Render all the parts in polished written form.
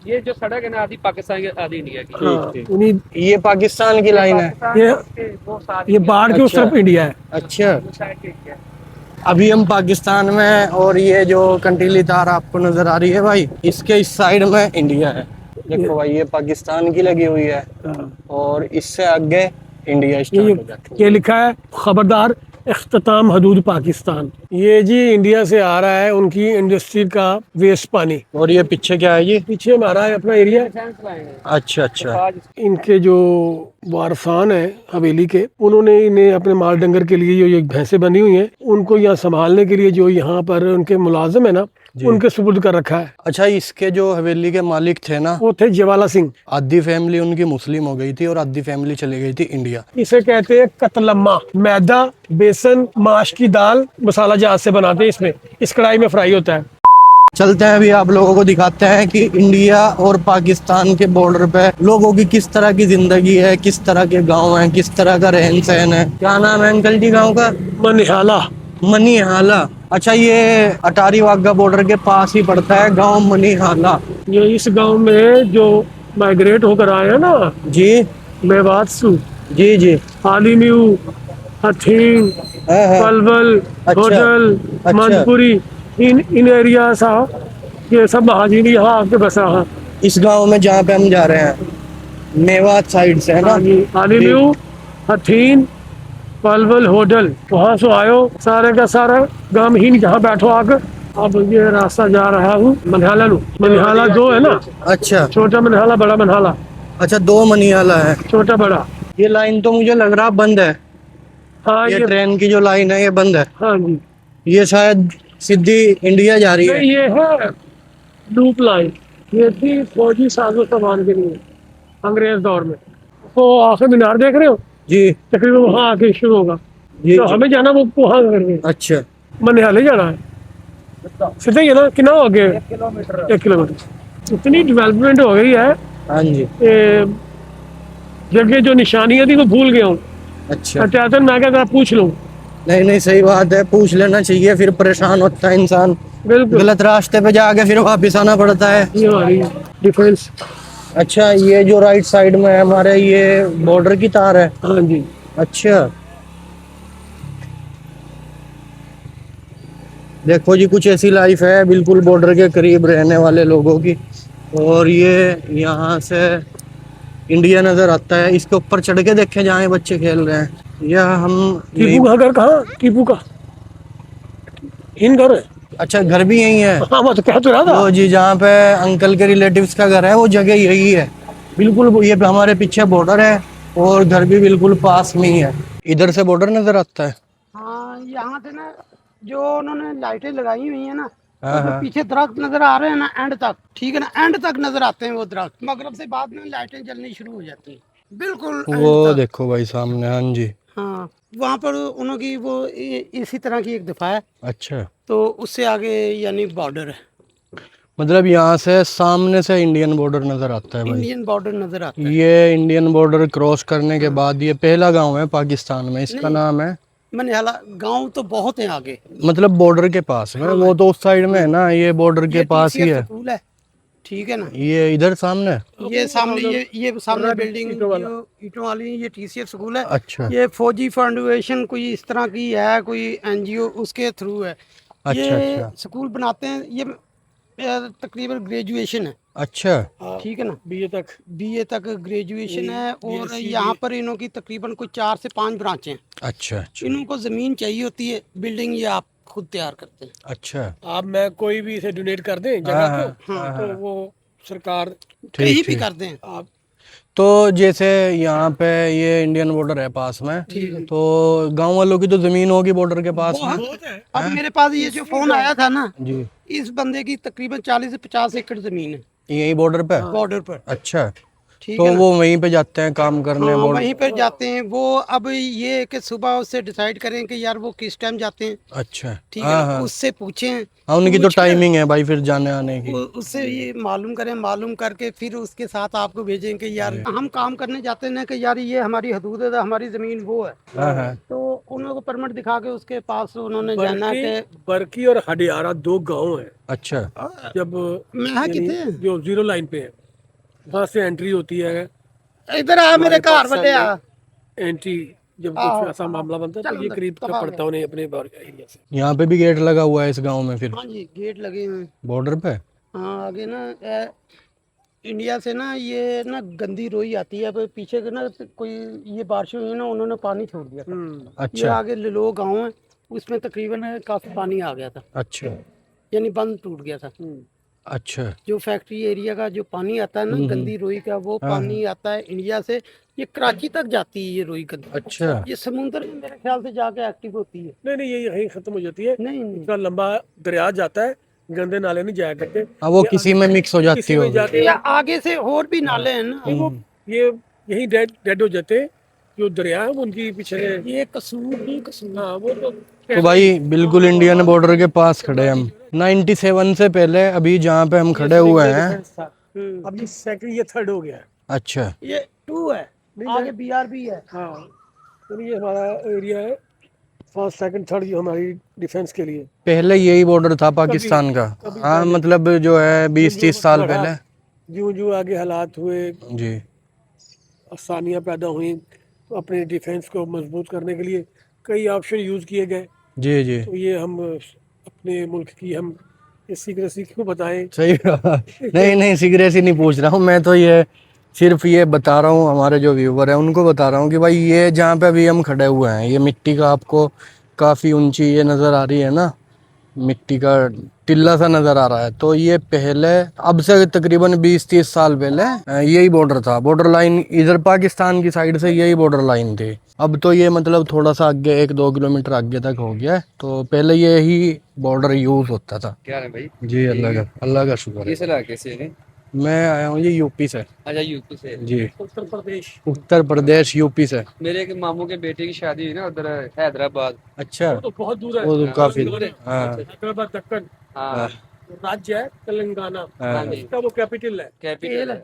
ये जो सड़क है ना, आधी पाकिस्तान की आधी इंडिया की। हाँ, ठीक। उन्हीं ये पाकिस्तान की लाइन है। ये वो साथ ये बाढ़ के उस अच्छा तरफ इंडिया है। अच्छा। साइड की इंडिया। अभी हम पाकिस्तान में हैं और ये जो कंटीली तार आपको नजर आ रही है भाई, इसके इस साइड में इंडिया है। ये देखो भाई, ये पाकिस्तान की लगी हुई है हाँ, और इससे आगे इंडिया ये स्टार्ट हो जाती है। ये लिखा है खबरदार इख्तिताम हदूद पाकिस्तान। ये जी इंडिया से आ रहा है उनकी इंडस्ट्री का वेस्ट पानी। और ये पीछे क्या है ये? पीछे हमारा है अपना एरिया। अच्छा अच्छा। इनके जो वारसान है हवेली के, उन्होंने इन्हें अपने माल डंगर के लिए जो ये भैंसें बनी हुई हैं, उनको यहाँ संभालने के लिए जो यहाँ पर उनके मुलाजिम है ना, जी। उनके सुपुर्द कर रखा है। अच्छा, इसके जो हवेली के मालिक थे ना, वो थे जवाला सिंह। आधी फैमिली उनकी मुस्लिम हो गई थी और आधी फैमिली चली गई थी इंडिया। इसे कहते हैं कतलम्मा। मैदा, बेसन, माश की दाल, मसाला जहाज से बनाते हैं। इसमें इस कढ़ाई में फ्राई होता है। चलते हैं, अभी आप लोगों को दिखाते हैं कि इंडिया और पाकिस्तान के बॉर्डर पे लोगों की किस तरह की जिंदगी है, किस तरह के गांव हैं, किस तरह का रहन सहन है। क्या नाम है अंकल जी गांव का? मनिहाला। मनीहाला। अच्छा, ये अटारी वाघा बॉर्डर के पास ही पड़ता है गांव मनीहाला। ये इस गांव में जो माइग्रेट होकर आए हैं ना, जी मेवातसु, जी जी। आलिम्यू, हथीन, हाँ हाँ। पलवल, अच्छा होटल, अच्छा। मंदपुरी, इन एरिया सा ये सब महाजीनी यहाँ आके बसा है। इस गांव में जहाँ पे हम जा रहे हैं, मेवात साइड से है ना? आलिम्यू, हथीन, पलवल, होटल, वहाँ से आयो सारे का सारा गांव ही जहाँ बैठो आकर। अब ये रास्ता जा रहा हूँ मनहाला नु। मनहाला दो है ना, अच्छा छोटा मनहाला, बड़ा मनहाला। अच्छा, दो मनीहाला है। छोटा बड़ा। ये लाइन तो मुझे लग रहा बंद है। हाँ ये ये ट्रेन की जो लाइन है ये बंद है। हाँ जी। ये शायद सीधी इंडिया जा रही है। नहीं, ये है लूप लाइन। ये थी फौजी साजो सामान के लिए अंग्रेज दौर में। तो आखिर मीनार देख रहे हो, जी तकरीबन वहाँ आके शुरू होगा। जी तो जी। हमें जाना वो वहाँ करके अच्छा मनिहाले जाना है। सीधे ही है ना, कितना हो गया? 1 किलोमीटर। इतनी डेवलपमेंट हो गई है, हाँ जी। जगह जो निशानियां थी वो भूल गया हूँ। अच्छा, अत्यातन मैं क्या पूछ लूँ। नहीं नहीं, सही बात है, पूछ लेना चाहिए, फिर परेशान होता है इंसान। बिल्कुल। गलत रास्ते पे जाके फिर वापिस आना पड़ता है। ये हमारी डिफेंस। अच्छा, ये जो राइट साइड में है हमारे, ये बॉर्डर की तार है। हाँ जी। अच्छा, देखो जी, कुछ ऐसी लाइफ है बिल्कुल बॉर्डर के करीब रहने वाले लोगों की। और ये यहाँ से इंडिया नजर आता है। इसके ऊपर चढ़ के देखे जाए बच्चे खेल रहे हैं। यह हम टीपू का घर कहाँ? टीपू का इन घर है। अच्छा, घर भी यही है? हाँ, मैं तो कह तो रहा था। वो जी, जहाँ पे अंकल के रिलेटिव्स का घर है वो जगह यही है बिल्कुल। वो ये हमारे पीछे बॉर्डर है और घर भी बिल्कुल पास में ही है। इधर से बॉर्डर नजर आता है। हाँ, यहाँ से ना जो उन्होंने लाइटें लगाई हुई है ना, हाँ तो हाँ। पीछे दरख्त नजर आ रहे हैं ना, एंड तक, ठीक है ना, एंड तक नजर आते हैं वो दरख्त। मगरब से बाद में लाइटें जलनी शुरू हो जाती हैं, बिल्कुल एंड वो तक। देखो भाई सामने, हाँ जी। हाँ, वहाँ पर उनकी वो इसी तरह की एक दफा है, अच्छा, तो उससे आगे यानी बॉर्डर है, मतलब यहाँ से सामने से इंडियन बॉर्डर नजर आता है भाई। इंडियन बॉर्डर नजर आता है। ये इंडियन बॉर्डर क्रॉस करने के बाद ये पहला गांव है पाकिस्तान में, इसका नहीं। नाम है। मनिहाला गांव तो बहुत है आगे। मतलब बॉर्डर के पास में, वो तो उस साइड में है ना, ये बॉर्डर के ये पास ही TCF है। स्कूल है, ठीक है ना। ये इधर सामने। ये सामने ये सामने बिल्डिंग जो ईंटों वाली, ये TCF स्कूल है। अच्छा ये फौजी फाउंडेशन कोई इस तरह की है, कोई NGO, उसके थ्रू है। अच्छा ये अच्छा स्कूल बनाते हैं। ये तकरीबन ग्रेजुएशन है, अच्छा। ठीक है ना, BA तक ग्रेजुएशन है। और BSc यहाँ पर इन्हों की तकरीबन कोई 4 से 5 ब्रांचें हैं। अच्छा अच्छा इन्हों को ज़मीन चाहिए होती है, बिल्डिंग ये आप खुद तैयार करते हैं। अच्छा। आप मैं कोई भी इसे डोनेट कर दें जगह को, तो वो सरकार कहीं भी ठीक। करते हैं आप। तो जैसे यहाँ पे ये इंडियन बॉर्डर है पास में, तो गांव वालों की तो जमीन होगी बॉर्डर के पास में। बहुत है। अब मेरे पास ये जो फोन आया था ना, जी, इस बंदे की तकरीबन 40 से 50 एकड़ जमीन है यही बॉर्डर पे। बॉर्डर पर, अच्छा, ठीक तो है ना। वो वहीं पे जाते हैं काम करने हाँ, बॉर्डर। वहीं पर जाते हैं वो। अब ये है कि सुबह उससे डिसाइड करें कि यार वो किस टाइम जाते हैं, अच्छा, ठीक है हाँ ना। हाँ उससे पूछें, हाँ, उनकी तो पूछ कर टाइमिंग है भाई फिर जाने आने की। उससे ये मालूम करें, मालूम करके फिर उसके साथ आपको भेजें कि यार हम काम करने जाते हैं ना, कि यार ये हमारी हदूद है, हमारी ज़मीन वो है। हाँ हाँ। तो उनको परमिट दिखा के उसके पास उन्होंने जाना कि बरकी और हडियारा 2 गांव है। अच्छा जब मैं यानी किथे जो 0 लाइन पे है वहां से एंट्री होती है। इधर आ मेरे घर बटे आ एंट्री जब हाँ, कुछ ऐसा मामला बनता है तो चलो ये अंदर, करीब तब का आ पड़ता उन्हें अपने एरिया से। यहाँ पे भी गेट लगा हुआ है इस गांव में फिर हाँ जी गेट लगे हुए हैं। बॉर्डर पे। हाँ आगे ना इंडिया से ना ये ना गंदी रोई आती है। अब पीछे के ना कोई ये बारिश हुई ना उन्होंने पानी छोड़ दिया था। ये अच्छा आगे लिलो गांव है उसमें तकरीबन काफी पानी आ गया था अच्छा यानी बंद टूट गया था। अच्छा जो फैक्ट्री एरिया का जो पानी आता है ना गंदी रोई का वो हाँ, पानी आता है इंडिया से ये कराची तक जाती है ये रोई गंदी। अच्छा ये समुद्र में मेरे ख्याल से जाके एक्टिव होती है। नहीं ये यहीं खत्म हो जाती है। नहीं नहीं इतना लंबा दरिया जाता है, गंदे नाले नहीं जाया करते। हाँ वो किसी में मिक्स हो जाती किसी में होगी। जाते ये हैं आगे से और भी नाले हैं ना। वो ये यहीं डेड हो जाते हैं। जो दरिया है वो उनकी पीछे ये कसूर ही कसूर। हाँ वो तो तो भाई बिल्कुल इंडियन बॉर्डर के पास खड़े हैं हम। 97 से पहले अभी जहाँ पे हम खड़े हुए हैं। अब ये सेकंड ये थर्ड हो गया है। अच्छा ये 2 है आगे BRB है। हाँ तो ये हमारा एरिया है फर्स्ट सेकंड थर्ड ये हमारी डिफेंस के लिए। पहले यही बॉर्डर था पाकिस्तान का। हाँ मतलब जो है 20-30 साल पहले। जो जो आगे हालात हुए जी आसानियाँ पैदा हुई तो अपने डिफेंस को मजबूत करने के लिए कई ऑप्शन यूज़ किए गए। जी जी तो ये हम अपने मुल्क की हम इस सीक्रेसी क्यों बताएं। सही कहा। नहीं सीक्रेसी नहीं पूछ रहा हूँ मैं तो ये सिर्फ ये बता रहा हूँ हमारे जो व्यूवर हैं उनको बता रहा हूँ कि भाई ये जहाँ पे अभी हम खड़े हुए हैं ये मिट्टी का आपको काफ़ी ऊंची ये नज़र आ रही है ना, मिट्टी का टिल्ला सा नज़र आ रहा है। तो ये पहले अब से तकरीबन 20-30 साल पहले यही बॉर्डर था। बॉर्डर लाइन इधर पाकिस्तान की साइड से यही बॉर्डर लाइन थी। अब तो ये मतलब थोड़ा सा आगे 1-2 किलोमीटर आगे तक हो गया है। तो पहले यही बॉर्डर यूज होता था। क्या है भाई? जी अल्लाह का शुक्र है। किस इलाके से है? मैं आया हूँ ये यूपी से। अच्छा यूपी से। जी उत्तर प्रदेश। उत्तर प्रदेश यूपी से। मेरे एक मामू के बेटे की शादी हुई ना उधर हैदराबाद। अच्छा तो बहुत दूर है। वो तो काफी दूर है। हाँ हैदराबाद दक्कन हाँ राज्य है तेलंगाना। हाँ। इसका वो कैपिटल है कैपिटल है।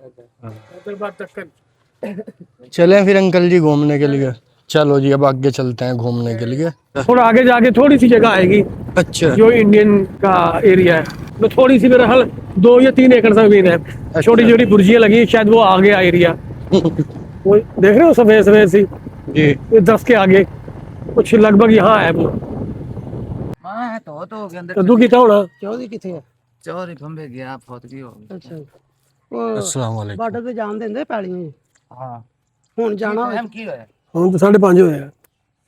हैदराबाद दक्कन। चलें फिर अंकल जी घूमने के लिए। चलो जी अब आगे चलते हैं घूमने के लिए। थोड़ा आगे जाके थोड़ी सी जगह आएगी अच्छा जो इंडियन का एरिया है। तो थोड़ी सी मेरा हल 2 या 3 एकड़ जमीन है। छोटी छोटी बुर्जियां लगी शायद वो आ गया एरिया। वो देख रहे हो सफेद सफेद सी जी ये 10 के आगे कुछ लगभग यहाँ है वो। हाँ तो के अंदर कद्दू कितना होना चौधरी किथे है? चोरी खंबे गया फौतगी हो गई। अच्छा वो अस्सलाम वालेकुम। बार्डर ते जान देंदे पैलियां हाँ ਹੁਣ ਜਾਣਾ ਹੋਵੇ टाइम की है हम तो 5:30 होया।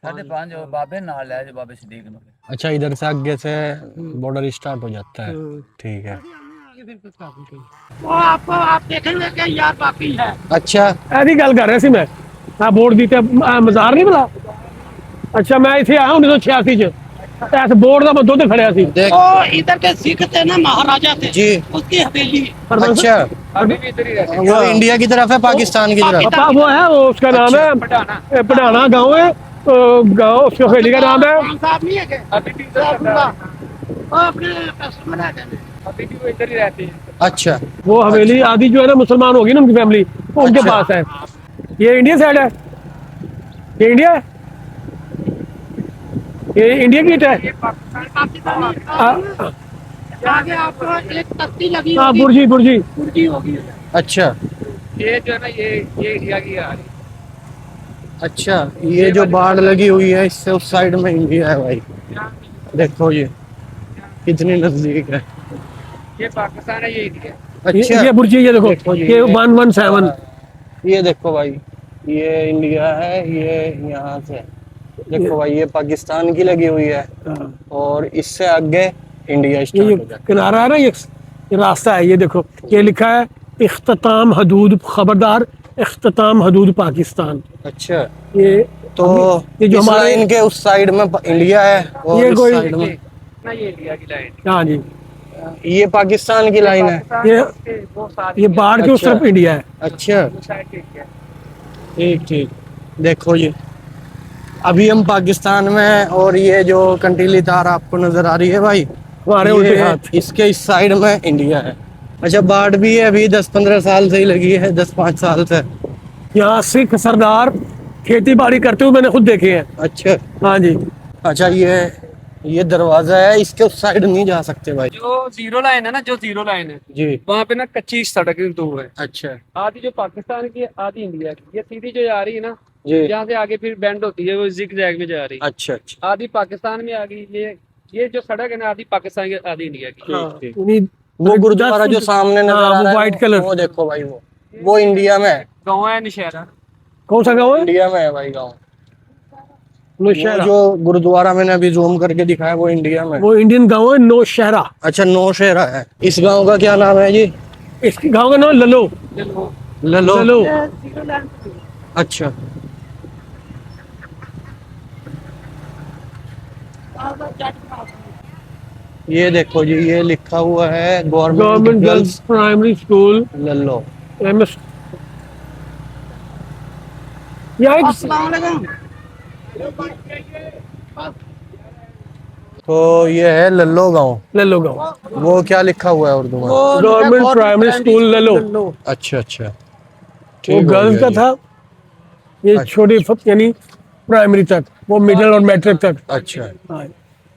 5:30 और बाबे नाल है जो बाबे सदीक ने अच्छा इधर से आगे से बॉर्डर स्टार्ट हो जाता है। ठीक है। आगे फिर कुछ काफी कोई वो आपको आप देखेंगे कि यार बाकी है। अच्छा ऐसी गल कर रहा सी मैं बोर्ड दी ते मजार नहीं भला। अच्छा मैं इथे आया 1986 च इस बोर्ड का मैं दुध खड़िया सी। देख वो इधर के सिख थे ना महाराजा थे जी उसकी हवेली। अच्छा अभी भी इधर ही रहते हैं। वो इंडिया की तरफ है पाकिस्तान की तरफ। पापा वो है वो उसका नाम है पढ़ाना पढ़ाना गाँव है। गाँव उसकी हवेली का नाम है। खान साहब नहीं है के अभी भी इधर रहता है। वो अपने कस्टमर है कहने। अभी भी वो इधर ही रहते हैं। अच्छा वो हवेली आदि जो है ना मुसलमान होगी ना उनकी फैमिली वो उनके अच्छा। पास है। ये इंडिया साइड है। ये इंडिया है। ये इंडिया गेट है। आगे आपको एक तख्ती लगी हाँ होगी बुर्जी बुर्जी। कुर्सी होगी। अच्छा ये जो है ना ये इंडिया की आ रही है। अच्छा ये जो बाढ़ लगी हुई है इससे उस साइड में इंडिया है भाई। देखो ये कितनी नजदीक है। ये पाकिस्तान है ये इंडिया। अच्छा ये बुर्जी ये देखो देखो जी, ये 117। ये देखो भाई ये इंडिया है ये यहाँ से देखो भाई ये पाकिस्तान की लगी हुई है और इससे आगे इंडिया ये स्टार्ट हो जाता किनारा है ना ये रास्ता है। ये देखो ये लिखा है इख्तिताम हदूद खबरदार इख्तिताम हदूद पाकिस्तान। है। अच्छा ये तो ये जो इस हमारे लाइन के उस साइड में इंडिया है और ये इस कोई- साइड में ना ये इंडिया की लाइन। हाँ जी ये पाकिस्तान की लाइन है। ये बाढ़ के उस अच्छा। तरफ इंडिया है। अच्छा इंडिया। ठीक ठीक देखो ये अभी हम पाकिस्तान में हैं और ये जो कंटीली तार आपको नजर आ रही है भाई हमारे ये उल्टे हाथ। इसके इस साइड में इंडिया है। अच्छा बाढ़ भी है अभी 10-15 साल से ही लगी है 10-5 साल से। यहाँ सिख सरदार खेती बाड़ी करते हुए मैंने खुद देखे हैं। अच्छा हाँ जी। अच्छा, ये दरवाजा है, इसके उस साइड नहीं जा सकते भाई। जो जीरो लाइन है ना, जो जीरो लाइन है जी। वहाँ पे ना कच्ची सड़क दूर है। अच्छा आधी जो पाकिस्तान की है, आधी इंडिया की। ये सीधी जो जा रही है ना, जी। यहाँ से आगे फिर बेंड होती है, वो जिग जैग में जा रही है। अच्छा अच्छा आधी पाकिस्तान में आ गई। ये जो सड़क है ना, आधी पाकिस्तान की, आधी इंडिया की। हाँ, ठीक। उन्हीं- वो गुरुद्वारा जो सामने नजर हाँ, आ वो रहा है, white कलर। वो देखो भाई, वो इंडिया में है। गाँव है नौशहरा। कौन सा गाँव है? इंडिया में है भाई गाँव। वो नौशहरा। जो गुरुद्वारा मैंने अभी जूम करके दिखाया, वो इंडिया में है। वो इंडियन गाँव है नौशहरा। अच्छा, नौशहरा है। इस गांव का क्या नाम है जी? इस गाँव का नाम ललो। ललो। ललो। अच्छा ये देखो जी, ये लिखा हुआ है government government girls girls primary school Lallo. MS। यहाँ एक तो ये है लल्लो गांव। ललो गाँव, वो क्या लिखा हुआ है उर्दू में? Government primary school Lalo. अच्छा अच्छा, वो ठीक हो गर्ल्स गया का जी। था। ये अच्छा। छोटी यानी प्राइमरी तक, वो मिडिल और मैट्रिक तक। अच्छा हाँ,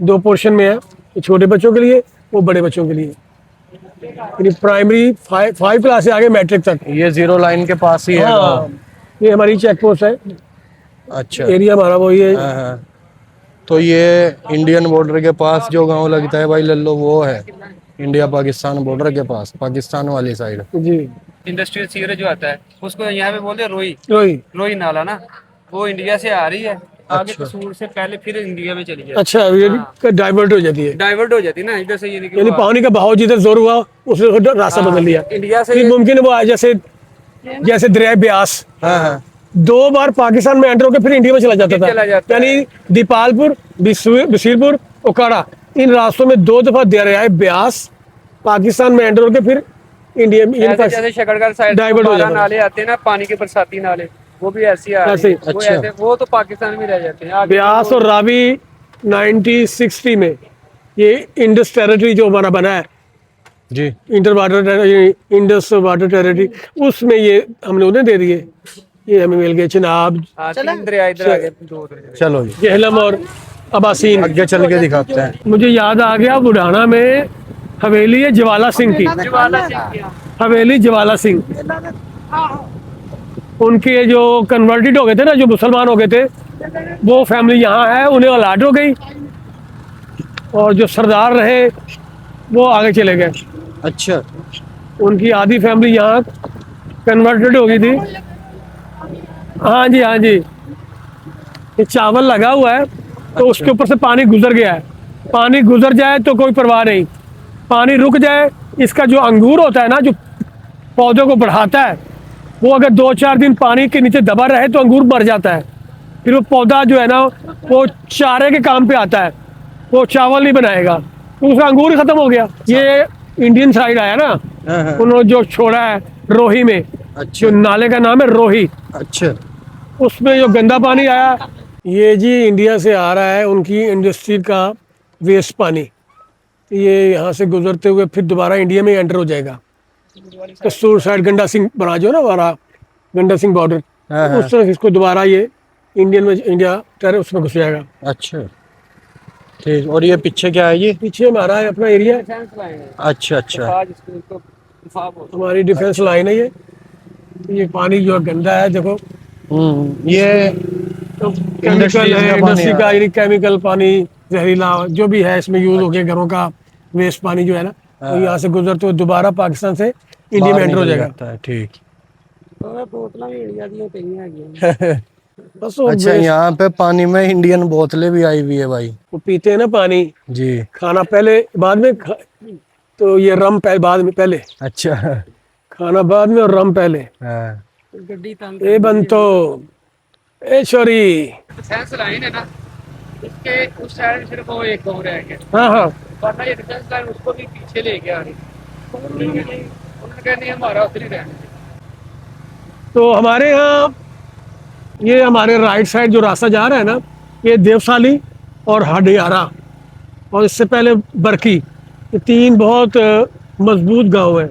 2 पोर्शन में है। ये छोटे बच्चों के लिए, वो बड़े बच्चों के लिए। यानी प्राइमरी 5 क्लास से आगे मैट्रिक तक। ये जीरो लाइन के पास ही है हाँ, गांव। ये हमारी चेक पोस्ट है। अच्छा एरिया हमारा वो ये। हाँ हाँ। तो ये इंडियन बॉर्डर के पास जो गांव लगता है भाई लल्लो, वो है इंडिया पाकिस्तान बॉर्डर के पास, पाकिस्तान वाली साइड। जी। इंडस्ट्रियल सीवरेज जो आता है उसको यहाँ पे बोलते हैं रोई। रोही। रोई नाला ना, वो इंडिया से आ रही है आगे, अच्छा। कसूर से पहले फिर इंडिया में चली जाती अच्छा, ये डाइवर्ट हो जाती है। है। डाइवर्ट हो जाती है ना इधर से, यानी कि यानी वो पानी का बहाव जिधर जोर हुआ उसने रास्ता बदल लिया। इंडिया से ये मुमकिन है वो आए जैसे दरिया ब्यास हाँ हाँ 2 बार पाकिस्तान में एंटर होकर फिर इंडिया में चला जाता था। चला जाता यानी दीपालपुर, बशीरपुर, ओकाड़ा, इन रास्तों में 2 दफा दरिया ब्यास पाकिस्तान में एंटर होकर फिर इंडिया में ऐसे जैसे शकरगढ़ साइड डाइवर्ट हो 12 जाता है। नाले आते हैं ना, पानी के बरसाती नाले, वो भी ऐसे आ ऐसे रहे ही। हैं। वो अच्छा। ऐसे, वो तो पाकिस्तान में रह जाते हैं आगे। ब्यास और रावी 1960 में ये इंडस टेरिटरी जो हमारा बना है, जी। Inter water, Indus water territory, उसमें ये हमने उन्हें दे दिए। ये हमें मिल गए चिनाब, हाँ, 3 दरिया इधर आ गए, 2 दरिया। चलो जी, जहलम और अबासीन। आगे चल के दिखाते हैं। मुझे याद आ गया, बुढ़ाना में हवेली है ज्वाला सिंह की। ज्वाला सिंह की, हाँ। हवेली ज्वाला सिंह, उनके जो कन्वर्टेड हो गए थे ना, जो मुसलमान हो गए थे, वो फैमिली यहाँ है, उन्हें अलाट हो गई। और जो सरदार रहे वो आगे चले गए। अच्छा उनकी आधी फैमिली यहाँ कन्वर्टेड हो गई थी। हाँ जी, हाँ जी। ये चावल लगा हुआ है, तो उसके ऊपर से पानी गुजर गया है। पानी गुजर जाए तो कोई परवाह नहीं, पानी रुक जाए, इसका जो अंगूर होता है ना, जो पौधों को बढ़ाता है, वो अगर 2-4 दिन पानी के नीचे दबा रहे तो अंगूर मर जाता है। फिर वो पौधा जो है ना, वो चारे के काम पे आता है, वो चावल नहीं बनाएगा, तो उसका अंगूर ही खत्म हो गया। ये इंडियन साइड आया ना, हाँ हाँ। उन्होंने जो छोड़ा है रोही में, अच्छा जो नाले का नाम है रोही, अच्छा उसमें जो गंदा पानी आया, ये जी इंडिया से आ रहा है, उनकी इंडस्ट्री का वेस्ट पानी। ये यहाँ से गुजरते हुए फिर दोबारा इंडिया में एंटर हो जाएगा। कसूर साइड गंडा सिंह बना जो ना हमारा गंडा सिंह बॉर्डर, हाँ, हाँ। उस तरफ इसको दोबारा ये इंडियन में, इंडिया टेर उसमें घुस जाएगा। अच्छा ठीक। और ये पीछे क्या है ये? पीछे हमारा है अपना एरिया, डिफेंस लाइन है। अच्छा अच्छा आज इसको दिफा बोलते हैं। हमारी डिफेंस लाइन है ये पानी जो गंदा है देखो, ये केमिकल Industries है, का पानी इंडस्ट्री आ का, रहा है। यानी केमिकल पानी, जहरीला जो भी है इसमें यूज हो गया, घरों का वेस्ट पानी जो है ना, तो यहाँ से गुजरते हुए दोबारा पाकिस्तान से इंडिया में बाहर एंटर हो निकल जाएगा। जाता है। ठीक। बोतलां भी इंडिया दी पई हैं। बस वो अच्छा, यहाँ पे पानी में इंडियन बोतलें भी आई हुई है भाई। वो पीते हैं ना पानी, जी। खाना पहले बाद में तो ये रम पहले, बाद में पहले अच्छा खाना बाद में और रम पहले। हाँ गड्डी तंग ए बंतो, ए छोरी। डिफेंस लाइन है ना, इसके उस साइड सिर्फ वो एक गाँव रह गया, हाँ हाँ, वरना ये डिफेंस लाइन उसको भी पीछे लेके आ रही। उन्होंने कहा नहीं, हमारा उधर ही रहने दे। तो हमारे यहाँ ये हमारे राइट साइड जो रास्ता जा रहा है ना, ये देवसाली और हडियारा, और इससे पहले बरकी, ये 3 बहुत मजबूत गांव हैं,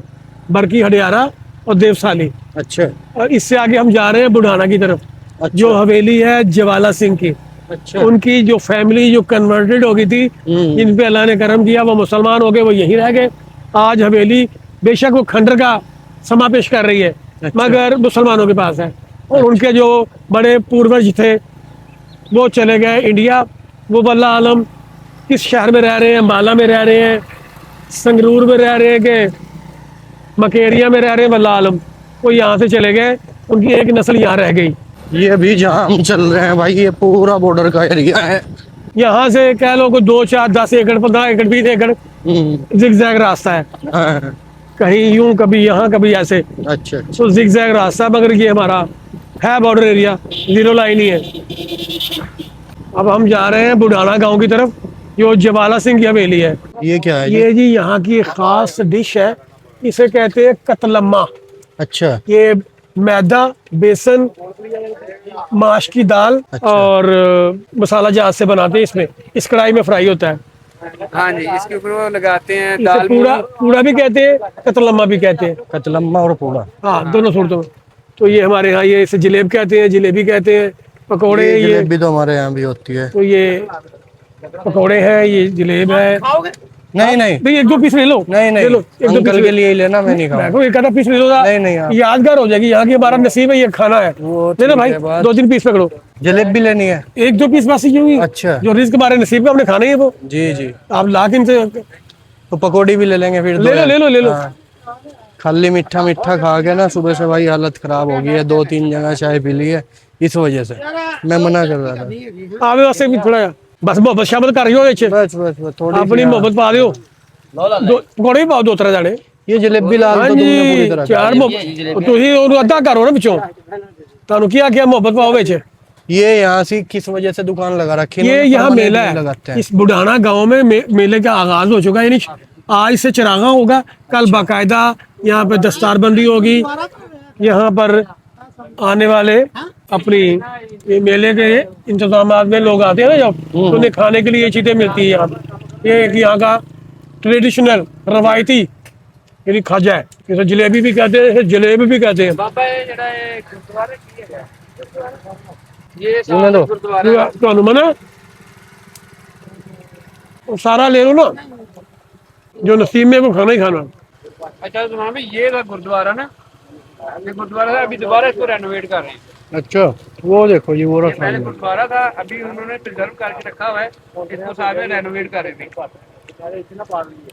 बरकी, हडियारा और देवसाली। अच्छा और इससे आगे हम जा रहे हैं बुढ़ाना की तरफ। जो हवेली है जवाला सिंह की। अच्छा। उनकी जो फैमिली जो कन्वर्टेड हो गई थी, जिन पे अल्लाह ने करम किया, वो मुसलमान हो गए, वो यहीं रह गए। आज हवेली बेशक वो खंडर का समा पेश कर रही है, मगर मुसलमानों के पास है। और उनके जो बड़े पूर्वज थे वो चले गए इंडिया। वो वल्लाह आलम किस शहर में रह रहे हैं, अम्बाला में रह रहे हैं, संगरूर में रह रहे हैं, कि मकेरिया में रह रहे हैं, वल्लाह आलम। वो यहाँ से चले गए, उनकी एक नस्ल यहाँ रह गई। ये भी जहाँ हम चल रहे हैं भाई, ये पूरा बॉर्डर का एरिया है। यहाँ से कह लो कोई 2, 4, 10 एकड़, 15 एकड़, 20 एकड़ जिगजैग रास्ता है। हाँ। कहीं यूं, कभी यहाँ, कभी ऐसे। अच्छा। तो जिगजैग रास्ता, मगर ये हमारा है बॉर्डर एरिया, 0 लाइन ही है। अब हम जा रहे हैं बुढ़ाना गांव की तरफ, जो जवाला सिंह की हवेली है। ये क्या है? ये जी यहाँ की एक खास डिश है, इसे कहते हैं कतलम्मा। अच्छा। ये मैदा, बेसन, माश की दाल और मसाला जहाज से बनाते हैं। इसमें इस कढ़ाई में फ्राई होता है। हाँ जी, इसके ऊपर वो लगाते हैं इसे दाल पूड़ा पूड़ा भी कहते हैं, कतलम्मा भी कहते हैं। कतलम्मा और पूड़ा, हाँ, दोनों सूरतों में। तो ये हमारे यहाँ ये इसे जलेब कहते हैं, जलेबी कहते हैं, पकौड़े। ये ये जलेबी तो हमारे यहाँ भी होती है। तो ये पकौड़े हैं, ये जलेब है। नहीं नहीं भाई 1-2 पीस ले लो। नहीं ले लो, नहीं, 1-2 अंकल पीस के लिए ही लेना, मैं नहीं खाऊंगा। मैं को एक आधा पीस ले लो। नहीं नहीं आप। यादगार हो जाएगी, यहाँ की हमारा नसीब है, ये खाना है। वो ले लो ठीक भाई, है बात। 2-3 पीस पकड़ो। जलेबी लेनी है? 1-2 पीस बस यूं ही। अच्छा। जो रिस्क हमारे नसीब का, हमने खाना ही है वो। जी जी। आप ला के इनसे तो पकौड़ी भी ले लेंगे फिर। ले लो, ले लो, ले लो। हाँ। खाली मीठा मीठा खा के ना सुबह से भाई हालत खराब हो गई है। 2-3 जगह चाय पी ली है, इस वजह से मैं मना कर रहा था। आवे वास्ते भी थोड़ा बस मोहब्बत शाबत कर रही हो, बस बस बस थोड़ी अपनी मोहब्बत पा दियो। पकौड़े भी पाओ 2-3 जाने। ये जलेबी लाल हाँ तो तुमने पूरी जी, तरह 4 मोहब्बत तुझे और अद्धा करो ना पिछों। तानु क्या मोहब्बत पाओ बेच। ये यहाँ से किस वजह से दुकान लगा रखी है? ये यहाँ मेला है, लगाते हैं। इस बुढ़ाना गांव में मेले का आगाज हो चुका है। यानी आज से चरागा होगा, कल बाकायदा यहाँ पे दस्तारबंदी होगी। यहाँ पर आने वाले अपनी ये मेले के इंतजाम में लोग आते हैं ना, जब तो उन्हें खाने के लिए ये चीजें मिलती है यहाँ पे। ये एक यहाँ का ट्रेडिशनल रवायती यानी खाजा है, इसे जलेबी भी कहते हैं, इसे जलेबी भी कहते हैं। बाबा ये जड़ा ये गुरुद्वारा की है, ये सुनने दो। गुरुद्वारा तो मना वो सारा ले लो ना, जो नसीब में वो खाना ही खाना। अच्छा तो वहाँ पे ये था गुरुद्वारा ना, ये गुरुद्वारा था, अभी दोबारा इसको रेनोवेट कर रहे हैं। अच्छा वो देखो जी, वो ये रखा पहले है। गुरुद्वारा था, अभी उन्होंने प्रिजर्व करके रखा हुआ है, इसको साथ में रेनोवेट कर रहे थे।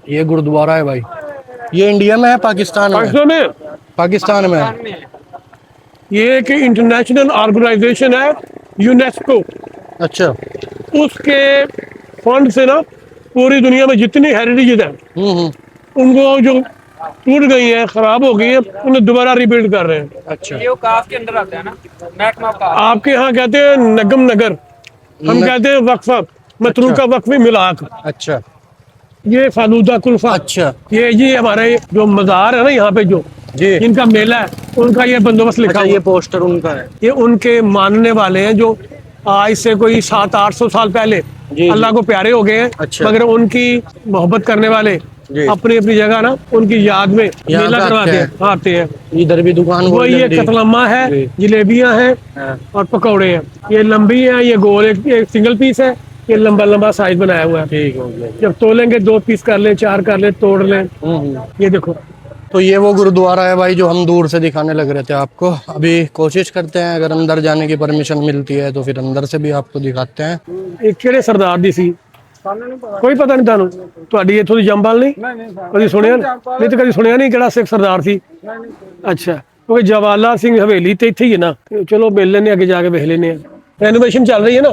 ये गुरुद्वारा है भाई। ये इंडिया में है पाकिस्तान में? पाकिस्तान में, पाकिस्तान में है। पाकिस्तान में है। ये एक इंटरनेशनल ऑर्गेनाइजेशन है यूनेस्को, अच्छा। उसके फंड से ना पूरी दुनिया में जितनी हेरिटेज है उनको जो टूट गई है, खराब हो गई है, उन्हें दोबारा रिबिल्ड कर रहे हैं। अच्छा। ये वो काफ के अंदर आता है ना, महकमा काफ। आपके यहाँ कहते हैं नगम नगर, हम कहते हैं वक्फा, मतरूका वक्फी मिलाक। अच्छा ये फालूदा कुल्फा। अच्छा। ये जी हमारे जो मज़ार है ना यहाँ पे जो जी। इनका मेला है, उनका ये बंदोबस्त लिखा अच्छा, हुआ ये है। पोस्टर उनका है। ये उनके मानने वाले हैं जो आज से कोई 700-800 साल पहले जी। अल्लाह को प्यारे हो गए हैं। अच्छा। मगर उनकी मोहब्बत करने वाले जी। अपनी अपनी जगह ना उनकी याद में यहाँ मेला पे करवाते आते हैं, आते हैं। इधर भी दुकान वो बहुत ये जल्दी। कतलम्मा है, जी। जलेबियां हैं हाँ। और पकौड़े हैं। ये लंबी है, ये गोल एक सिंगल पीस है, ये लंबा लंबा साइज बनाया हुआ है। ठीक हो गया। जब तोलेंगे 2 पीस कर ले, 4 कर ले, तोड़ लें। ये देखो, तो ये वो गुरुद्वारा है भाई जो हम दूर से दिखाने लग रहे थे आपको। अभी कोशिश करते हैं, अगर अंदर जाने की परमिशन मिलती है तो फिर अंदर से भी आपको दिखाते हैं। ਇਹ ਕਿਹੜੇ ਸਰਦਾਰ ਦੀ ਸੀ? ਕੋਈ ਪਤਾ ਨਹੀਂ ਤੁਹਾਨੂੰ? ਤੁਹਾਡੀ ਇੱਥੋਂ ਦੀ ਜੰਮਪਲ ਨਹੀਂ? ਕਦੀ ਸੁਣਿਆ ਨਹੀਂ? ਤਾਂ ਕਦੀ ਸੁਣਿਆ ਨਹੀਂ ਕਿਹੜਾ ਸਿੱਖ ਸਰਦਾਰ ਸੀ? ਅੱਛਾ, ਕਿਉਂਕਿ ਜਵਾਲਾ ਸਿੰਘ ਹਵੇਲੀ ਤੇ ਇੱਥੇ ਹੀ ਹੈ ਨਾ। ਚਲੋ ਮਿਲ ਲੈਨੇ, ਅੱਗੇ ਜਾ ਕੇ ਵੇਖ ਲੈਨੇ ਆ। रेनोवेशन चल रही है ना,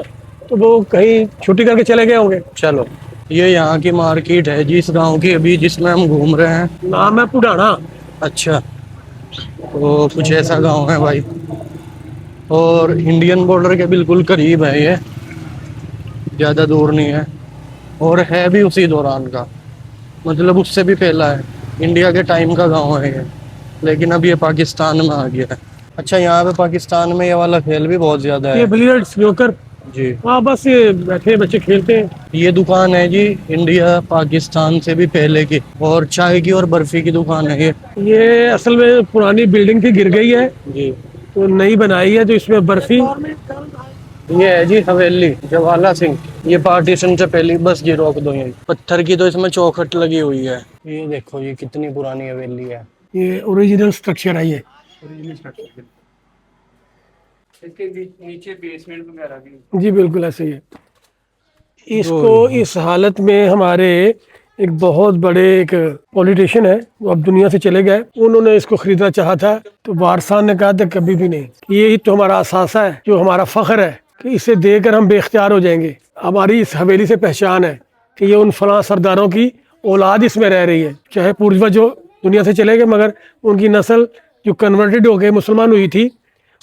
तो वो कहीं छुट्टी करके चले गए होंगे। चलो, ये यहाँ की मार्केट है जिस गांव की अभी जिसमें हम घूम रहे हैं। नाम है पुढ़ाना। अच्छा, तो कुछ ऐसा गांव है भाई, और इंडियन बॉर्डर के बिल्कुल करीब है ये, ज़्यादा दूर नहीं है, और है भी उसी दौरान का, मतलब उससे भी पहला है। इंडिया के टाइम का गांव है ये, लेकिन अब ये पाकिस्तान में आ गया है। अच्छा, यहाँ पे पाकिस्तान में ये वाला खेल भी बहुत ज़्यादा ये है बिलियर्ड्स, स्नूकर। जी। हाँ, बस ये बैठे बच्चे खेलते हैं। ये दुकान है जी इंडिया पाकिस्तान से भी पहले की, और चाय की और बर्फी की दुकान है ये। ये असल में पुरानी बिल्डिंग थी, गिर गई है। जी। तो नई बनाई है, तो इसमें बर्फी। ये है जी हवेली जवाला सिंह। ये पार्टीशन से पहले बस ये रोक दो यही। पत्थर की तो इसमें चौखट लगी हुई है। ये देखो ये कितनी पुरानी हवेली है। ये ओरिजिनल स्ट्रक्चर है ये। ओरिजिनल स्ट्रक्चर इसके नीचे बेसमेंट वगैरह भी। जी बिल्कुल ऐसे ही है। इसको इस हालत में हमारे एक बहुत बड़े एक पॉलिटिशियन है, वो अब दुनिया से चले गए, उन्होंने इसको खरीदना चाहा था, तो वारसान ने कहा था कभी भी नहीं, यही तो हमारा असासा है, जो हमारा फख्र है कि इसे देकर हम बेख्तियार हो जाएंगे। हमारी इस हवेली से पहचान है कि ये उन फलां सरदारों की औलाद इसमें रह रही है। चाहे पूर्वज जो दुनिया से चले गए, मगर उनकी नस्ल जो कन्वर्टेड हो गए मुसलमान हुई थी,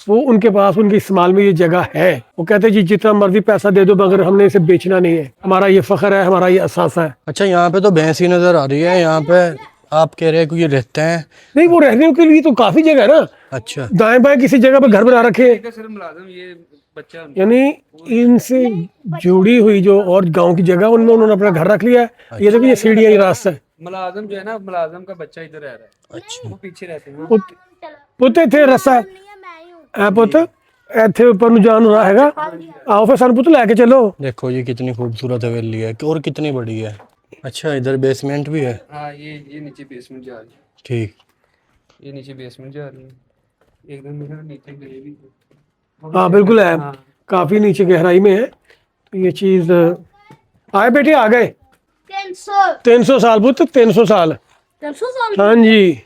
वो उनके पास उनके इस्तेमाल में ये जगह है। वो कहते हैं जी जितना मर्जी पैसा दे दो, मगर हमने इसे बेचना नहीं है, हमारा ये फख्र है, हमारा ये असासा है। अच्छा यहाँ पे तो भैंसी नजर आ रही है। यहाँ पे आप कह रहे हैं कि ये रहते हैं? नहीं, वो रहने के लिए तो काफी जगह है ना। अच्छा दाएं बाएं किसी जगह पे घर बना रखे हैं। सिर्फ मुलाजिम ये बच्चा उनका। यानी इनसे जुड़ी हुई जो और गांव की जगह, उनमें उन्होंने अपना घर रख लिया है। ये देखिए ये सीढ़ियाँ, ये रास्ता है। मुलाजिम जो है ना, मुलाजिम का बच्चा इधर रह रहा है। अच्छा वो पीछे रहते हैं। पुत इथे रस्ता है पुत इथे ऊपर ਨੂੰ ਜਾਣ ਨੂੰ ਹੈਗਾ। आओ फिर ਸਾਨੂੰ पुत लेके चलो। देखो ये कितनी खूबसूरत हवेली है और कितनी बड़ी है। अच्छा इधर बेसमेंट भी है। हाँ ये नीचे बेसमेंट जा रही है। ठीक। ये नीचे बेसमेंट जा रही है एकदम नीचे गए भी। हाँ बिल्कुल है, काफी नीचे गहराई में है। तो ये चीज आए बेटे आ गए। 300 साल पुत, 300 साल। 300 साल हाँ जी।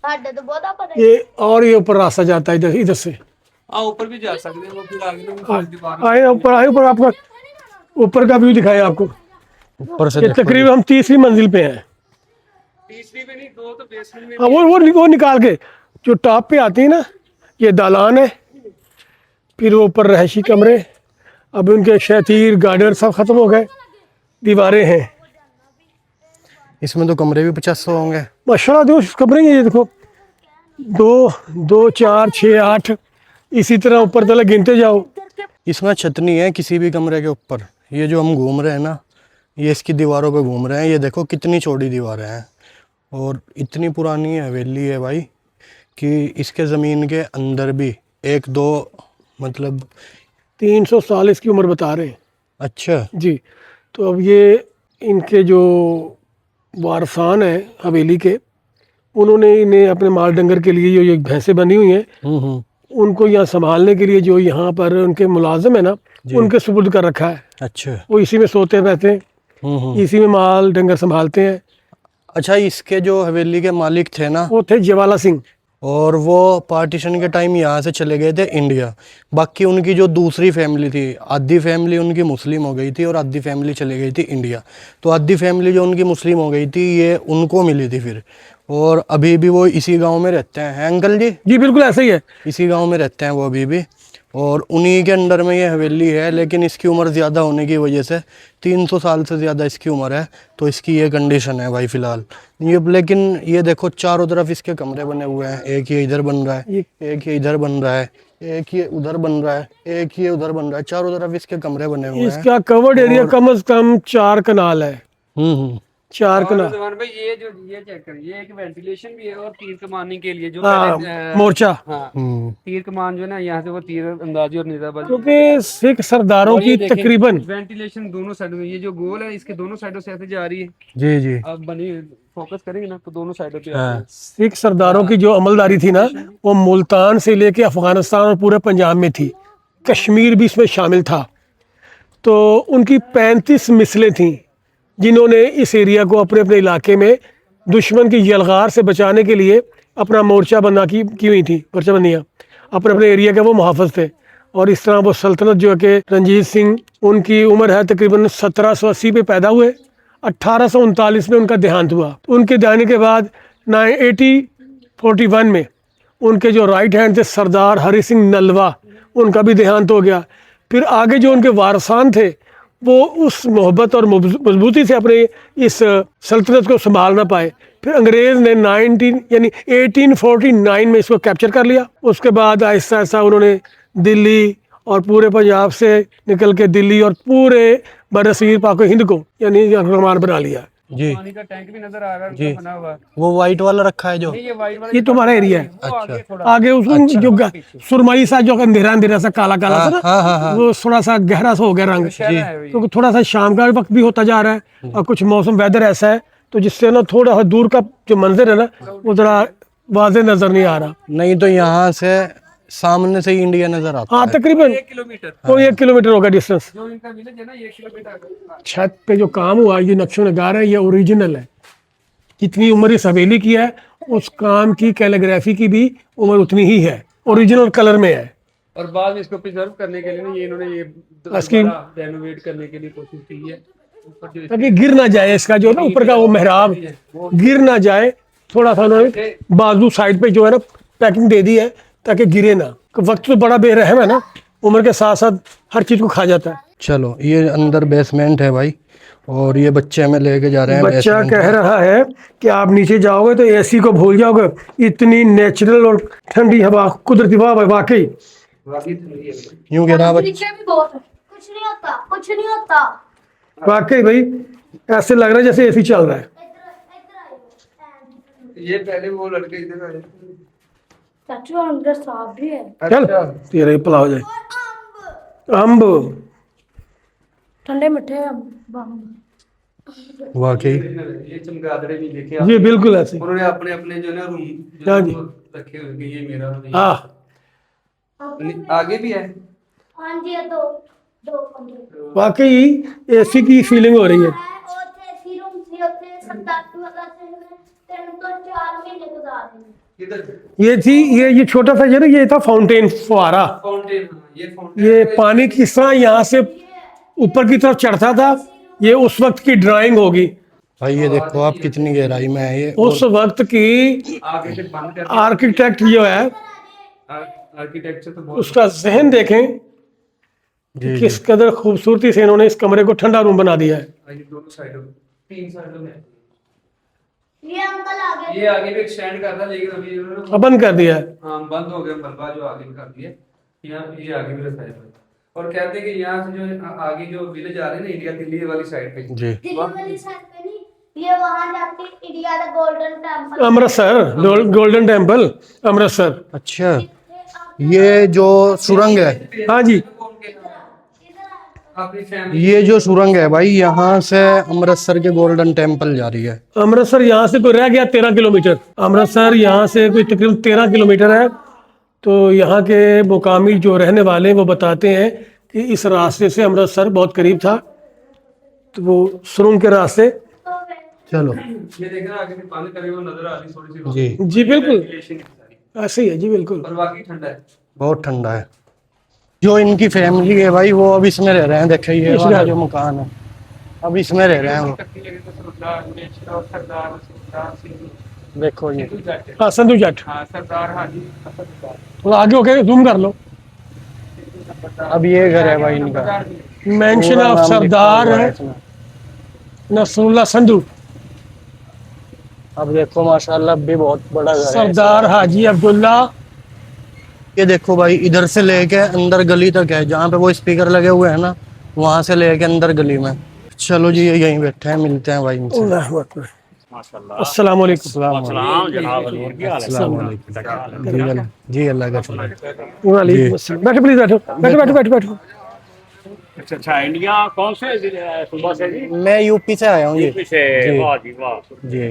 साढ़े तो बहुत पता ये और ये ऊपर रास्ता जाता है इधर इधर से। हाँ ऊपर भी जा सकते हैं। वो फिर आगे लोग दीवार आए ऊपर, आए ऊपर, आपका ऊपर का व्यू दिखाए आपको। ऊपर से ये देखो तकरीबन हम 3वीं मंजिल पे हैं। तीसरी में नहीं, दो तो बेसमेंट में। हाँ वो निकाल के जो टॉप पे आती है ना, ये दालान है, फिर वो ऊपर रहायशी कमरे। अब उनके शतीर गार्डन सब खत्म हो गए, दीवारें हैं। इसमें तो कमरे भी 50 होंगे माशाल्लाह। दो कमरे हैं ये देखो, 2 4 6 8, इसी तरह ऊपर तक गिनते जाओ। इसमें छत नहीं है किसी भी कमरे के ऊपर। ये जो हम घूम रहे हैं ना, ये इसकी दीवारों पे घूम रहे हैं। ये देखो कितनी चौड़ी दीवारें हैं और इतनी पुरानी हवेली है भाई कि इसके ज़मीन के अंदर भी 1-2 मतलब 300 साल इसकी उम्र बता रहे हैं। अच्छा जी। तो अब ये इनके जो वारसान है हवेली के, उन्होंने इन्हें अपने माल डंगर के लिए जो भैंसें बनी हुई हैं, उनको यहाँ संभालने के लिए जो यहाँ पर उनके मुलाजिम है ना, उनके सुपुर्द कर रखा है। अच्छा। वो इसी में सोते रहते हैं, इसी में माल डंगर संभालते हैं। अच्छा इसके जो हवेली के मालिक थे ना, वो थे जवाला सिंह, और वो पार्टीशन के टाइम यहाँ से चले गए थे इंडिया। बाकी उनकी जो दूसरी फैमिली थी, आधी फैमिली उनकी मुस्लिम हो गई थी और आधी फैमिली चली गई थी इंडिया। तो आधी फैमिली जो उनकी मुस्लिम हो गई थी, ये उनको मिली थी फिर, और अभी भी वो इसी गांव में रहते हैं अंकल जी। जी बिल्कुल ऐसे ही है। इसी गांव में रहते हैं वो अभी भी, और उन्हीं के अंडर में ये हवेली है। लेकिन इसकी उम्र ज़्यादा होने की वजह से 300 साल से ज़्यादा इसकी उम्र है, तो इसकी ये कंडीशन है भाई फ़िलहाल ये। लेकिन ये देखो चारों तरफ इसके कमरे बने हुए हैं। एक ये इधर बन रहा है, एक ये इधर बन रहा है, एक ये उधर बन रहा है, एक ये उधर बन रहा है। चारों तरफ इसके कमरे बने हुए हैं। इसका कवर्ड एरिया कम से कम 4 कनाल है। 4 कनाल। जवान भाई ये चेक करिए, ये एक वेंटिलेशन भी है और तीर कमाने के लिए जो मोर्चा। हाँ तीर कमान जो है ना, यहाँ से वो तीर अंदाजी और निजाबाजी। क्योंकि सिख सरदारों की तकरीबन वेंटिलेशन दोनों साइडों में, ये जो गोल है इसके दोनों साइडों से ऐसे जा रही है। जी जी। अब बनी फोकस करेंगे ना तो दोनों साइडों पे आ रही है। सिख सरदारों की जो अमलदारी थी ना, वो मुल्तान से लेके अफगानिस्तान और पूरे पंजाब में थी। कश्मीर भी इसमें शामिल था। तो उनकी 35 मिसलें थीं, जिन्होंने इस एरिया को अपने अपने इलाके में दुश्मन की यलगार से बचाने के लिए अपना मोर्चा बना की हुई थी, मोर्चाबंदियाँ अपने अपने एरिया के वो मुहाफ़िज़ थे। और इस तरह वो सल्तनत जो है कि रंजीत सिंह, उनकी उम्र है तकरीबन 1780 पे पैदा हुए, 1839 में उनका देहांत हुआ। उनके जाने के बाद 1841 में उनके जो राइट हैंड थे सरदार हरि सिंह नलवा, उनका भी देहांत हो गया। फिर आगे जो उनके वारसान थे, वो उस मोहब्बत और मजबूती से अपने इस सल्तनत को संभाल ना पाए। फिर अंग्रेज़ ने 1849 में इसको कैप्चर कर लिया। उसके बाद आहिस्ता आहिस्ता उन्होंने दिल्ली और पूरे पंजाब से निकल के दिल्ली और पूरे बरसीर पाक हिंद को यानी रहमान बना लिया। जी पानी का टैंक भी नजर आ रहा है जी। उनका बना हुआ। वो वाइट वाला रखा है जो। नहीं, ये वाइट वाला ये तुम्हारा एरिया है। वो आगे थोड़ा आगे उसमें जो सुरमई सा जो अंधेरा अंधेरा सा काला काला सा ना, हाँ हाँ हाँ। वो थोड़ा सा गहरा सा हो गया रंग, शहर है ये। क्योंकि थोड़ा सा शाम का वक्त भी होता जा रहा है और कुछ मौसम वेदर ऐसा है तो जिससे ना थोड़ा सा दूर का जो मंजर है ना वो जरा वाजे नजर नहीं आ रहा। नहीं तो यहाँ से सामने से ही इंडिया नजर आता हाँ है। तकरीबन 1 किलोमीटर कोई 1 किलोमीटर होगा डिस्टेंस। जो इनका विलेज है ना, 1 किलोमीटर। छत पे जो काम हुआ ये नक्शो नगार है, ये ओरिजिनल है। जितनी उम्र इस हवेली की है उस काम की कैलीग्राफी की भी उम्र उतनी ही है, ओरिजिनल कलर में है। और बाद में इसको प्रिजर्व करने के लिए ना ये इन्होंने ये इसकी- रेनोवेट करने के लिए कोशिश की है। ऊपर जो ताकि गिर ना जाए, इसका जो है ना ऊपर का वो मेहराब गिर ना जाए, थोड़ा सा उन्होंने बाजू साइड पे जो है ना पैकिंग दे दी है ताकि गिरे ना। वक्त तो बड़ा बेरहम है ना, उम्र के साथ साथ हर चीज को खा जाता है। चलो ये अंदर बेसमेंट है भाई, और ये बच्चे हमें लेके जा रहे हैं बच्चा basement कह में। रहा है कि आप नीचे जाओगे तो एसी को भूल जाओगे, इतनी नेचुरल और ठंडी हवा, कुदरती हवा है वाकई। यूं कह रहा बच्चा। नीचे भी बहुत है। कुछ नहीं होता, कुछ नहीं होता। वाकई भाई ऐसे लग रहा है जैसे एसी चल रहा है। ये पहले वो लड़के इधर आए। चाचू अंदर सांप भी है। चल तेरे ही भला हो जाए। अम्ब ठंडे मिठे अम्ब। वाकई ये चमगादड़े भी देखे जी बिल्कुल ऐसे। उन्होंने अपने अपने जो ना रूम हाँ जी। रखे हुए कि ये मेरा रूम है। हाँ आगे भी है। हाँ जी, ये दो दो कमरे। वाकई एसी की फीलिंग हो रही है। और ऐसी रूम थी होते सरदार वाला से में 3 तो 4 महीने गुजार दिए। किधर ये थी ये छोटा सा जो ना ये था फाउंटेन फुहारा। फाउंटेन? ये फाउंटेन ये पानी किस तरह यहाँ से ऊपर की तरफ चढ़ता था, ये उस वक्त की ड्राइंग होगी। भाई ये देखो आप कितनी गहराई में है ये। उस वक्त की आगे से बंद कर आर्किटेक्ट जो है आर्किटेक्चर तो बहुत उसका जहन देखें जी किस कदर खूबसूरती से इन्होंने इस कमरे को ठंडा रूम बना दिया है। ये दोनों साइडों 3 साइडों में। ये अंकल आगे ये आगे भी एक्सटेंड कर रहा, लेकिन अभी इन्होंने अब बंद कर दिया है। हाँ बंद हो गया मलबा जो आगे कर दिए। यहाँ ये आगे भी रखा है। और कहते हैं कि यहाँ से जो आगे जो विलेज आ रहे हैं ना इंडिया दिल्ली वाली साइड पे, जी। दिल्ली वाली साइड पे नहीं, ये वहां जाके इंडिया का golden temple. Amritsar golden temple Amritsar. अच्छा ये जो सुरंग है, हाँ जी अपनी फैमिली ये जो सुरंग है भाई यहाँ से अमृतसर के गोल्डन टेम्पल जा रही है। अमृतसर यहाँ से कोई रह गया 13 किलोमीटर। अमृतसर यहाँ से कोई तकरीबन 13 किलोमीटर है। तो यहाँ के मुकामी जो रहने वाले हैं वो बताते हैं कि इस रास्ते से अमृतसर बहुत करीब था, तो वो सुरंग के रास्ते। चलो ये देखना आगे से पानी करीब नजर आ रही थोड़ी सी जी जी बिल्कुल वेंटिलेशन की सारी। ऐसे ही है जी बिल्कुल। और बाकी ठंडा है। बहुत ठंडा है। जो इनकी फैमिली है भाई वो अब इसमें रह रहे हैं। देखिए ये इस वाला घर। जो मकान है अब इसमें रह रहे हैं वो। टक्की लगे तो सरदार सिंह देखो ये सिंधु जट। हाँ संधू जट। हाँ सरदार हाजी सरदार। थोड़ा आगे होके जूम कर लो। अब ये घर है भाई इनका। मेंशन पूरा ऑफ नाम लिखा सरदार हुआ है है इसमें। नसरुल्लाह संधू, अब देखो माशाल्लाह भी बहुत बड़ा घर है। सरदार हाजी अब्दुल्ला। ये देखो भाई इधर से लेके अंदर गली तक है, जहाँ पे वो स्पीकर लगे हुए हैं ना वहां से लेके अंदर गली में। चलो जी ये यहीं बैठे हैं, मिलते हैं भाई इनसे। अल्लाहु अकबर। अस्सलाम वालेकुम। जी अल्लाह का शुक्र। वालेकुम अस्सलाम। बैठो प्लीज बैठो बैठो बैठो बैठो बैठो। अच्छा इंडिया कौन से सूबा से जी? मैं यूपी से आया हूँ जी। यूपी से। जी। वाह जी वाह। जी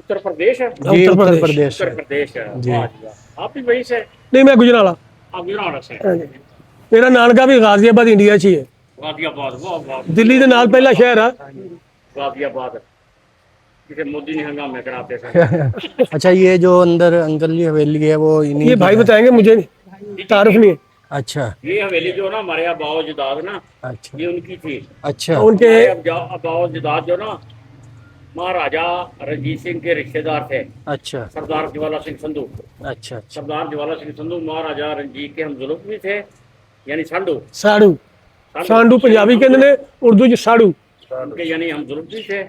उत्तर प्रदेश है। जी उत्तर प्रदेश से। उत्तर प्रदेश है। जी। वाह जी वाह। आप भी वहीं से? नहीं मैं गुजराला। आप गुजरात से? हाँ जी। मेरा नानका भी गाजियाबाद इंडिया च ही है। गाजियाबाद। वाह वाह। दिल्ली के नाल पहला शहर है। गाजियाबाद जिसे मोदी ने हंगामे कराते थे। अच्छा ये जो अंदर अंकल जी हवेली है वो इन्हीं ये की भाई है? बताएंगे, मुझे तारुफ नहीं है। अच्छा ये हवेली जो ना हमारे अबाओ जदाद ना, अच्छा ये उनकी थी। अच्छा उनके अबाओ जदाद जो ना महाराजा रंजीत सिंह के रिश्तेदार थे। अच्छा सरदार ज्वाला सिंह संधू। अच्छा अच्छा सरदार ज्वाला सिंह संधू महाराजा रंजीत के हमजुल्फ भी थे, यानी संधू। साड़ू सांडू पंजाबी कहते हैं, उर्दू च साड़ू। उनके यानी हमजुल्फ भी थे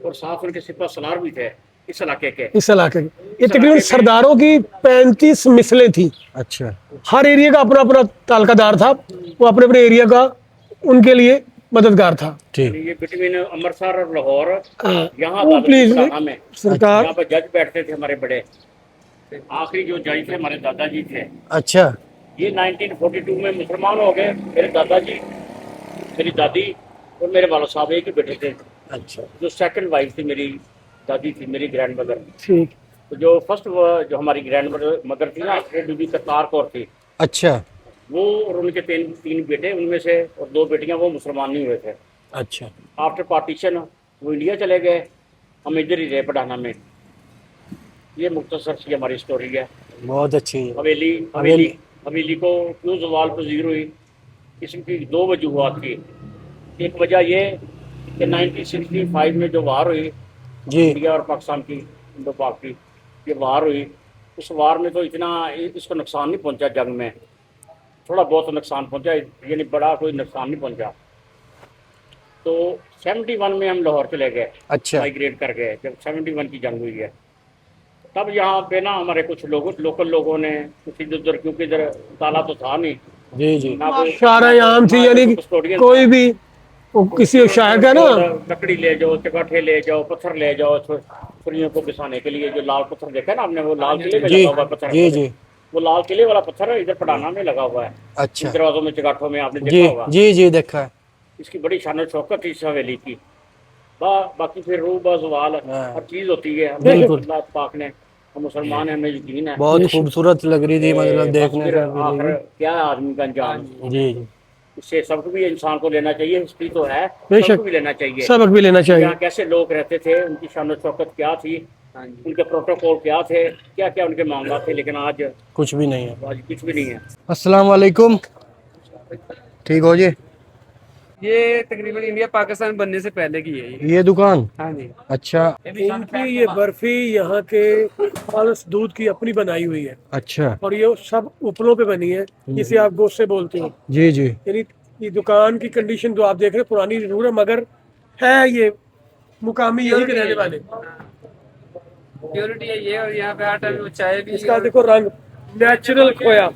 और साथ उनके सिपा सलार भी थे इस इलाके के। इस इलाके की ये तकरीबन सरदारों की 35 मिसलें थी। अच्छा हर एरिया का अपना अपना तालकादार था, वो अपने अपने एरिया का उनके लिए मददगार था। ठीक। ये बिटवीन अमृतसर और लाहौर, यहाँ वो प्लीज में सरकार यहाँ पर जज बैठते थे हमारे बड़े। आखिरी जो जज थे हमारे दादाजी थे। अच्छा। ये 1942 में मुसलमान हो गए। मेरे दादाजी, मेरी दादी और मेरे वाला साहब एक ही बेटे थे। अच्छा। जो सेकंड वाइफ थी मेरी दादी थी, मेरी ग्रैंड मदर। ठीक। तो जो फर्स्ट जो हमारी ग्रैंड मदर थी ना, वो बीबी करतार कौर थी। अच्छा। वो और उनके तीन बेटे, उनमें से और 2 बेटियां वो मुसलमान नहीं हुए थे। अच्छा। आफ्टर पार्टीशन वो इंडिया चले गए, हम इधर ही रहे पढ़ाना में। ये मुख्तसर सी हमारी स्टोरी है। बहुत अच्छी। हवेली को क्यों ज़वाल पजीर हुई, इसकी 2 वजूहात थी। एक वजह ये कि 1965 में जो वार हुई जी। इंडिया और पाकिस्तान की, इंडो पाक की ये वार हुई, उस वार में तो इतना इसको नुकसान नहीं पहुंचा, जंग में थोड़ा बहुत नुकसान पहुंचा, यानी बड़ा कोई नुकसान नहीं पहुंचा। तो 71 में हम लाहौर चले गए, अच्छा। माइग्रेट कर गए जब 71 की जंग हुई है। तब यहाँ पे ना हमारे कुछ लोकल लोगों ने कुछ इधर उधर, क्योंकि इधर ताला तो था नहीं, जी जी। ना कोई शारायाम थी, यानी कि कस्टोडियन कोई भी वो किसी शायर का ना लकड़ी ले जाओ, चगाठे ले जाओ, पत्थर ले जाओ छुरियों को घिसाने के लिए। जो लाल पत्थर देखा ना आपने, वो लाल किले में जी लगा हुआ पत्थर। जी जी। वो लाल किले वाला पत्थर है, इधर पढ़ाना में लगा हुआ है। अच्छा। दरवाजों में, चगाठों में आपने जी देखा होगा। जी जी देखा है। इसकी बड़ी शान शौकत थी इस हवेली की। बाकी फिर रूह बाज़वाल हर चीज़ होती है। अल्लाह पाक ने, हम मुसलमान हैं, हमें यकीन है। बहुत खूबसूरत लग रही थी, मतलब बस देखने फिर से। आखिर क्या है आदमी का अंजाम। जी जी। इससे सबक भी इंसान को लेना चाहिए, हिस्ट्री तो है, बेशक। सबक भी लेना चाहिए। सबक भी लेना चाहिए। यहाँ कैसे लोग रहते थे, उनकी शान शौकत क्या थी, उनके प्रोटोकॉल क्या थे, क्या क्या उनके मामला थे। लेकिन आज कुछ भी नहीं है। कुछ भी नहीं है। अस्सलाम वालेकुम। ठीक हो जी। ये तकरीबन इंडिया पाकिस्तान बनने से पहले की है ये दुकान। हाँ जी। अच्छा। इनकी ये बर्फी यहाँ के खालिस दूध की अपनी बनाई हुई है, अच्छा। और ये सब उपलों पे बनी है, जिसे आप गोश्त बोलते हो। जी जी। यानी ये दुकान की कंडीशन जो आप देख रहे हैं पुरानी जरूर है, मगर है ये मुकामी यही के रहने वाले। प्योरिटी है ये, और यहाँ पे हर टाइम चाय भी। इसका देखो रंग नेचुरल खोया,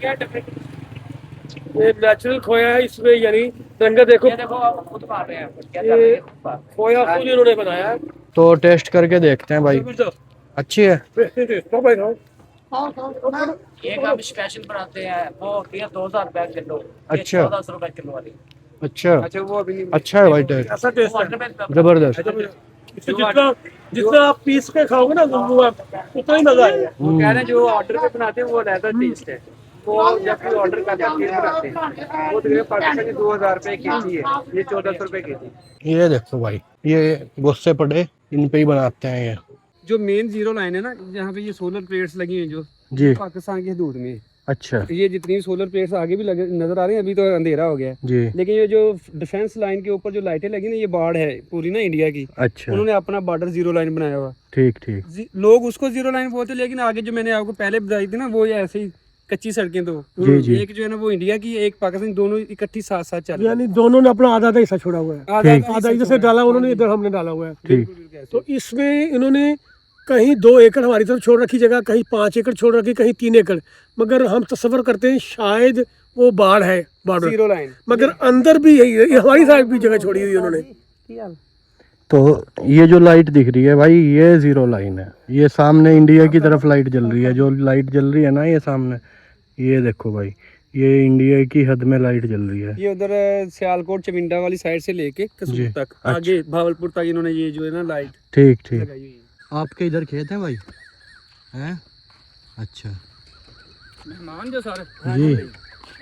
ये नेचुरल खोया है इसमें, यानी रंग देखो। देखो आप खुद खा रहे हैं, ये खोया खुद इन्होंने बनाया है। तो टेस्ट करके देखते हैं भाई। अच्छी है। एक हम स्पेशल बनाते हैं, वो होती है 2000 रुपए किलो। अच्छा। 1400 रुपए किलो वाली। अच्छा। अच्छा वो अभी नहीं। अच्छा है भाई टेस्ट, ऐसा टेस्ट है, जबरदस्त। इसमें जितना जितना आप पीस के खाओगे ना उतना ही मजा आएगा। वो कह रहे हैं जो ऑर्डर पे बनाते हैं वो अलग टेस्ट है। वो जब कोई ऑर्डर करता है बनाते हैं, वो तकरीबन पाकिस्तान की 2000 रुपए केजी है, ये 1400 रुपए केजी। ये देखो भाई, ये गुस्से पड़े इन पे ही बनाते हैं ये। जो मेन जीरो लाइन है ना, जहाँ पे ये सोलर प्लेट्स लगी हैं जो जी। पाकिस्तान की हदूद में। अच्छा। ये जितनी सोलर प्लेट्स आगे भी लगे नजर आ रही हैं, अभी तो अंधेरा हो गया है, जी। लेकिन ये जो डिफेंस लाइन के ऊपर जो लाइटें लगी ना, ये बाड़ है पूरी ना इंडिया की। अच्छा। उन्होंने अपना बॉर्डर जीरो लाइन बनाया हुआ। ठीक ठीक। लोग उसको जीरो लाइन बोलते, लेकिन आगे जो मैंने आपको पहले बताई थी ना, वो ये ऐसे ही कच्ची सड़कें। तो जी जी। एक जो है ना वो इंडिया की, एक पाकिस्तान, दोनों इकट्ठी साथ साथ चल रही यानी दोनों ने अपना आधा आधा हिस्सा छोड़ा हुआ है। है। आधा इधर से डाला उन्होंने, इधर हमने डाला हुआ है। ठीक। तो इसमें इन्होंने कहीं 2 एकड़ हमारी तरफ छोड़ रखी जगह, कहीं 5 एकड़ छोड़ रखी, कहीं 3 एकड़, मगर हम तस्वर करते हैं शायद वो बाढ़ है बॉर्डर, जीरो लाइन। मगर अंदर भी यही है, ये हमारी साइड भी जगह छोड़ी हुई उन्होंने। तो ये जो लाइट दिख रही है भाई, ये जीरो लाइन है। ये सामने इंडिया की तरफ लाइट जल रही है, जो लाइट जल रही है ना ये सामने, ये देखो भाई, ये इंडिया की हद में लाइट जल रही है। ये उधर सियालकोट चमिंडा वाली साइड से लेके जी। कसूर तक, आगे भावलपुर तक इन्होंने ये जो है ना लाइट ठीक ठीक। लगाई हुई है। आपके इधर खेत है भाई? हैं? अच्छा मेहमान जो सारे जी।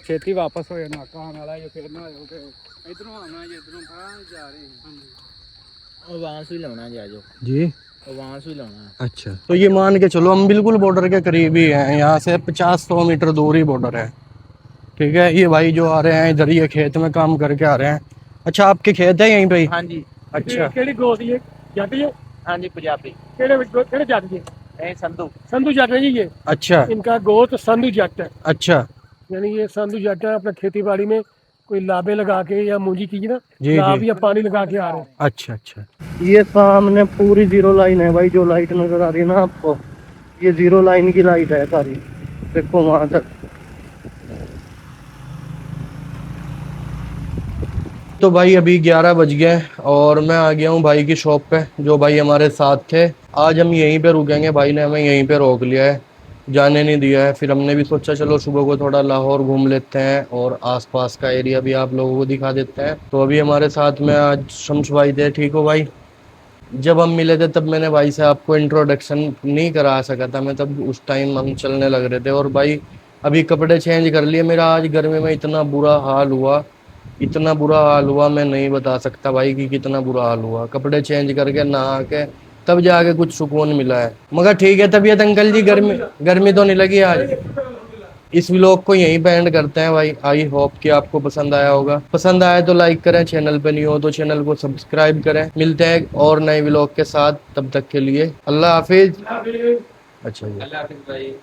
खेती वापस हो ना कहां वाला ये फिर ना हो के इधरों आना, ये इधरों कहां जा रहे हैं। हां जी, और वहां से लाना जा जो, जी। और वहां से लाना। अच्छा, तो ये मान के चलो हम बिल्कुल बॉर्डर के करीब ही हैं, यहाँ से 50-100 मीटर दूर ही बॉर्डर है। ठीक है। ये भाई जो आ रहे हैं इधर, ये खेत में काम करके आ रहे हैं। अच्छा, आपके खेत है यहीं पे ही? हाँ जी। अच्छा। केड़ी गोद ये जट ये? हाँ जी, पंजाबी। केड़े जट ये? संधू। संधू जट है जी ये। अच्छा। इनका गोत संधू जट है। अच्छा यानी ये संधू जट है, अपना खेती बाड़ी में कोई लाभे लगा के या मूंजी की ना जी लाभ जी। या पानी लगा के आ रहे हैं। अच्छा अच्छा। ये सामने पूरी जीरो लाइन है भाई, जो लाइट नजर आ रही है ना आपको, ये जीरो लाइन की लाइट है सारी। देखो वहां तक तो भाई अभी 11 बज गए और मैं आ गया हूँ भाई की शॉप पे, जो भाई हमारे साथ थे। आज हम यहीं पे रुकेंगे, भाई ने हमें यहीं पे रोक लिया है, जाने नहीं दिया है। फिर हमने भी सोचा चलो सुबह को थोड़ा लाहौर घूम लेते हैं और आसपास का एरिया भी आप लोगों को दिखा देते हैं। तो अभी हमारे साथ में आज शम्स भाई थे। ठीक हो भाई? जब हम मिले थे तब मैंने भाई से आपको इंट्रोडक्शन नहीं करा सका था मैं, तब उस टाइम हम चलने लग रहे थे। और भाई अभी कपड़े चेंज कर लिए। मेरा आज गर्मी में इतना बुरा हाल हुआ, इतना बुरा हाल हुआ, मैं नहीं बता सकता भाई कि कितना बुरा हाल हुआ। कपड़े चेंज करके नहा के तब जाके कुछ सुकून मिला है। मगर ठीक है तबीयत अंकल जी, गर्मी गर्मी तो नहीं लगी आज? इस व्लॉग को यहीं पे एंड करते हैं भाई। आई होप कि आपको पसंद आया होगा। पसंद आया तो लाइक करें, चैनल पे नहीं हो तो चैनल को सब्सक्राइब करें। मिलते हैं और नए व्लॉग के साथ, तब तक के लिए अल्लाह हाफिज। अच्छा जी। अल्लाह हाफिज़ भाई।